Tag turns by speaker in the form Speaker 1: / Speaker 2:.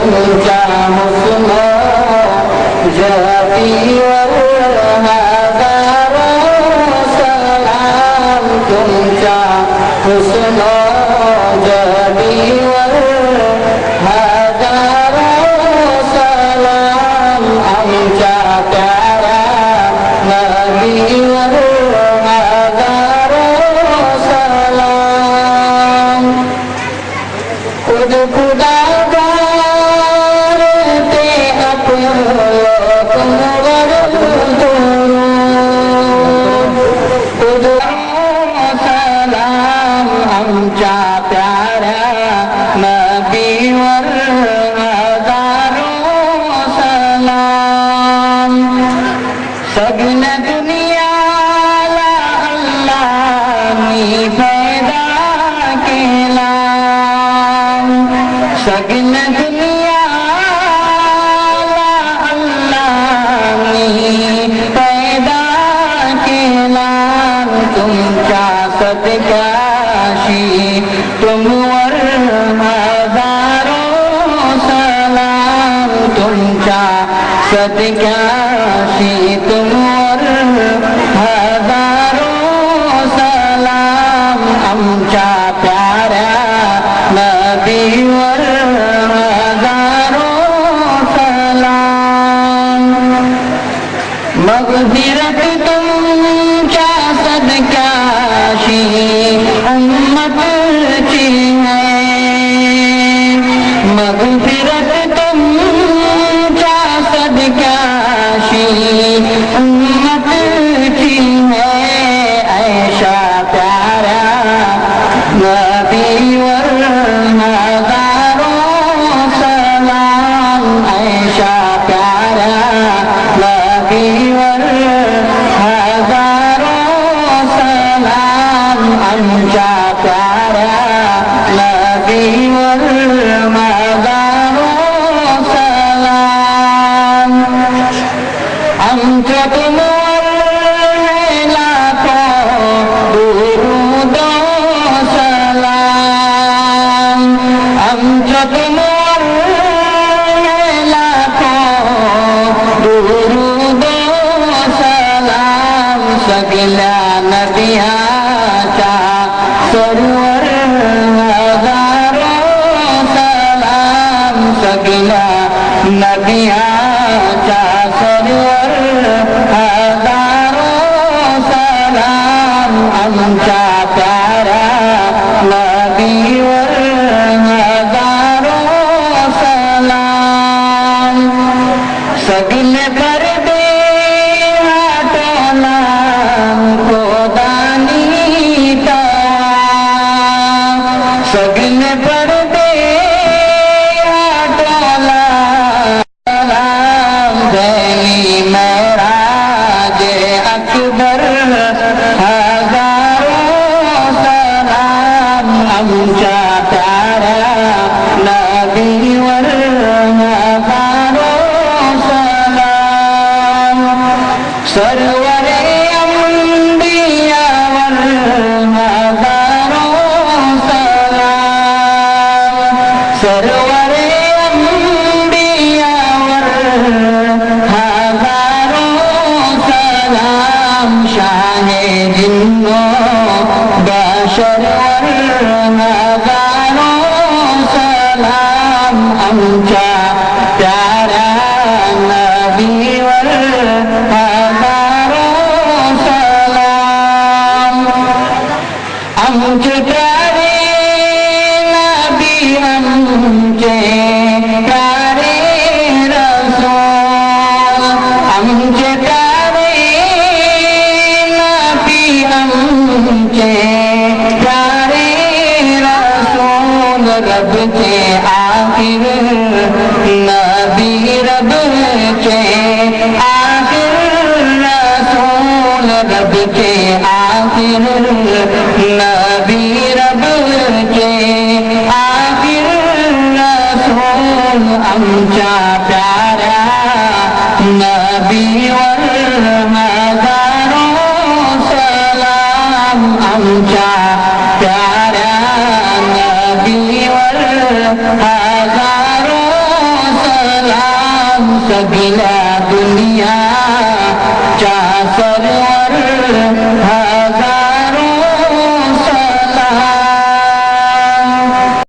Speaker 1: तुमच्या हुस्न जतीवर हजारो सलाम तुमच्या हुस्न जतीवर हजारो सलाम आमच्या प्यारा नबीवर हजारो सलाम खुद खुदा ते अपनवर खुद सलाम आमच्या प्यारा नबीवर हजारो सलाम सगळ्या दुनियाला अल्लाहनी पैदा केला सगळ्या दुनियाला अल्लाहनी पैदा केला तुमच्या सदक्याशी तुमवर हजारो सलाम तुमच्या सदक्याशी तुमवर हजारो सलाम आमच्या प्याऱ्या नबीवर हजारो सलाम मगफिरत तुमच्या सदक्याशी उम्मतची है मगफिरत तुमच्या सदक्याशी उम्मतची है ऐशा प्यारा नबीवर हजारो सलाम ऐशा प्यारा नबीवर हजारो सलाम आमच्या प्यारा नबीवर हजारो सलाम आमच्या तुमवर लाखो दुरूद सलाम आमच्या तुमवर लाखो दुरूद सलाम सगळ्या नबियाच्या सरवर हजारो सलाम सगळ्या नबियाच्या सरवर हजारो सलाम आमच्या प्यारा नबीवर हजारो सलाम सगळे पर्दे हटवला खुदानी सगळे पर्दे हटवला सलाम देवी मेराज अकबर हजारो सलाम आमच्या प्यारा नबीवर हजारो सलाम सर्वरे अंबियावर हजारो सलाम सर्वरे अंबियावर हजारो सलाम शाहे जिन्नो बशरवर हजारो सलाम आमच्या प्यारा नबीवर हजारो सलाम आमचे प्यारे नबी आमचे प्यारे रसूल आमचे प्यारे नबी आमचे प्यारे रसूल रब के आखिर नबी रब के आखिर रसूल रब के आखिर नबी रब के आखिर रसूल आमच्या प्यारा नबीवर हजारो सलाम आमच्या प्यारा नबीवर हजारो सगिला दुनिया चा सर